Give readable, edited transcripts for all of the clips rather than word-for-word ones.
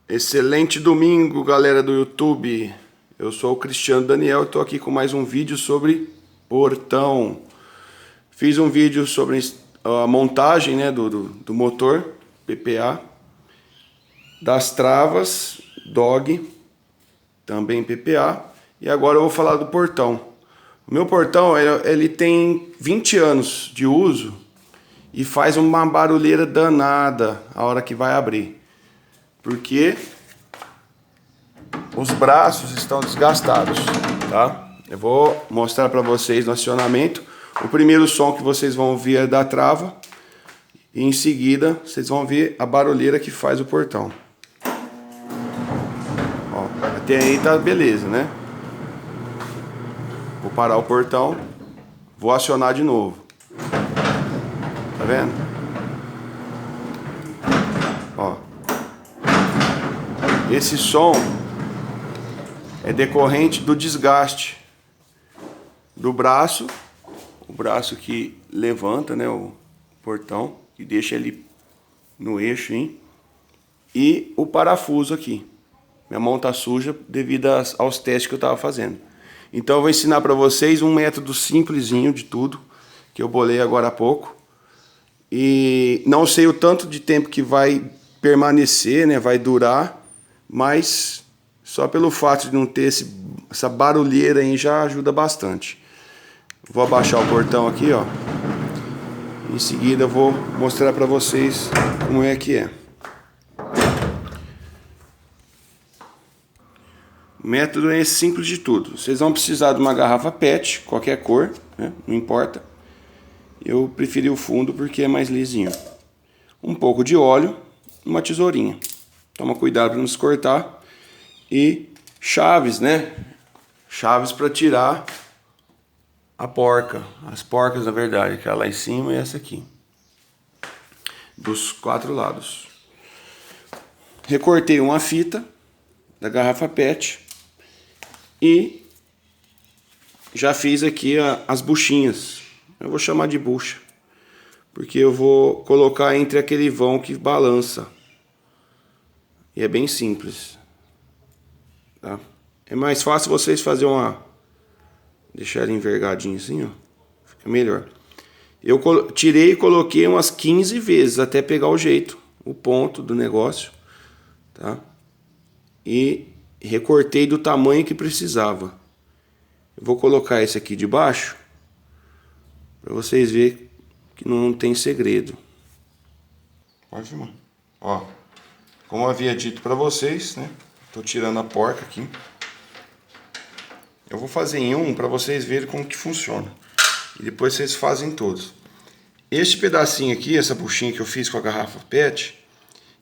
Excelente domingo, galera do YouTube. Eu sou o Cristiano Daniel e estou aqui com mais um vídeo sobre portão. Fiz um vídeo sobre a montagem, né, do motor PPA, das travas Dog, também PPA, e agora eu vou falar do portão. O meu portão ele tem 20 anos de uso e faz uma barulheira danada a hora que vai abrir. Porque os braços estão desgastados, tá? Eu vou mostrar para vocês no acionamento. O primeiro som que vocês vão ouvir é da trava e em seguida vocês vão ver a barulheira que faz o portão. Ó, até aí tá beleza, né? Vou parar o portão, vou acionar de novo. Tá vendo? Ó. Esse som é decorrente do desgaste do braço, o braço que levanta, né, o portão e deixa ele no eixo, hein? E o parafuso aqui. Minha mão tá suja devido aos testes que eu tava fazendo. Então eu vou ensinar para vocês um método simplesinho de tudo que eu bolei agora há pouco. E não sei o tanto de tempo que vai permanecer, né, vai durar. Mas só pelo fato de não ter essa barulheira aí já ajuda bastante. Vou abaixar o portão aqui, ó. Em seguida eu vou mostrar para vocês como é que é. O método é simples de tudo. Vocês vão precisar de uma garrafa PET, qualquer cor, né? Não importa. Eu preferi o fundo porque é mais lisinho. Um pouco de óleo, uma tesourinha. Toma cuidado para não se cortar. E chaves, né? Chaves para tirar a porca. As porcas, na verdade, que é lá em cima e essa aqui. Dos 4 lados. Recortei uma fita da garrafa PET. E já fiz aqui as buchinhas. Eu vou chamar de bucha. Porque eu vou colocar entre aquele vão que balança. E é bem simples, tá? É mais fácil vocês fazerem deixar ele envergadinho assim, ó. Fica melhor. Eu tirei e coloquei umas 15 vezes até pegar o jeito, o ponto do negócio, tá? E recortei do tamanho que precisava. Eu vou colocar esse aqui de baixo para vocês verem que não tem segredo. Pode filmar. Ó. Como eu havia dito para vocês, né? Tô tirando a porca aqui. Eu vou fazer em um para vocês verem como que funciona. E depois vocês fazem todos. Este pedacinho aqui, essa buchinha que eu fiz com a garrafa PET,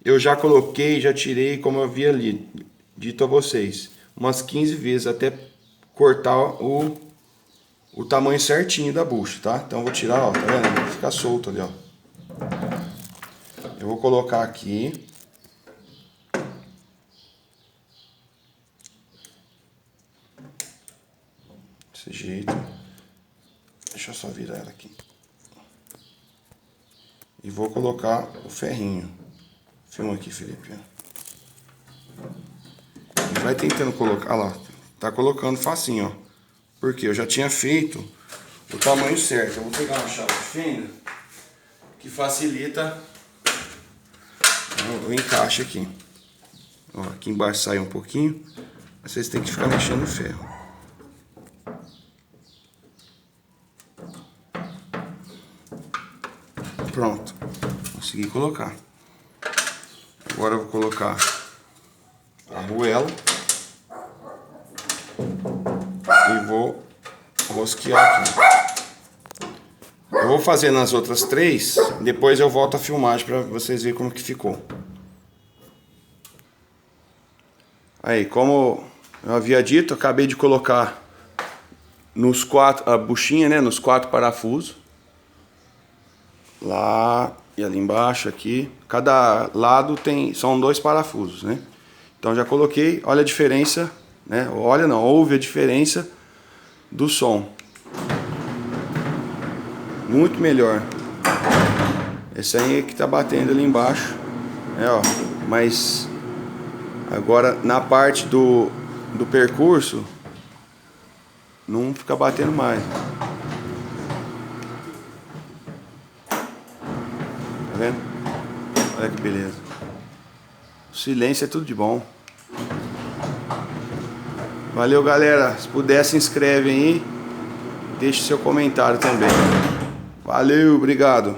eu já coloquei, já tirei, como eu havia dito a vocês, umas 15 vezes até cortar o tamanho certinho da bucha, tá? Então eu vou tirar, ó, tá vendo? Vai ficar solto ali, ó. Eu vou colocar aqui. Desse jeito. Deixa eu só virar ela aqui. E vou colocar o ferrinho. Filma aqui, Felipe. E vai tentando colocar. Olha lá. Tá colocando facinho, ó. Porque eu já tinha feito o tamanho certo. Eu vou pegar uma chave de fenda que facilita o encaixe aqui. Ó, aqui embaixo sai um pouquinho. Vocês têm que ficar mexendo no ferro. Pronto, consegui colocar. Agora eu vou colocar a arruela e vou rosquear aqui. Eu vou fazer nas outras 3, depois eu volto a filmagem para vocês verem como que ficou. Aí, como eu havia dito, eu acabei de colocar nos 4 a buchinha, né, nos 4 parafusos. Lá e ali embaixo aqui, cada lado são 2 parafusos, né? Então já coloquei, olha a diferença, né? Olha não, ouve a diferença do som. Muito melhor. Esse aí é que tá batendo ali embaixo, ó, mas Agora na parte do percurso não fica batendo mais. Tá vendo? Olha que beleza. O silêncio é tudo de bom. Valeu, galera. Se puder, se inscreve aí. Deixe seu comentário também. Valeu, obrigado.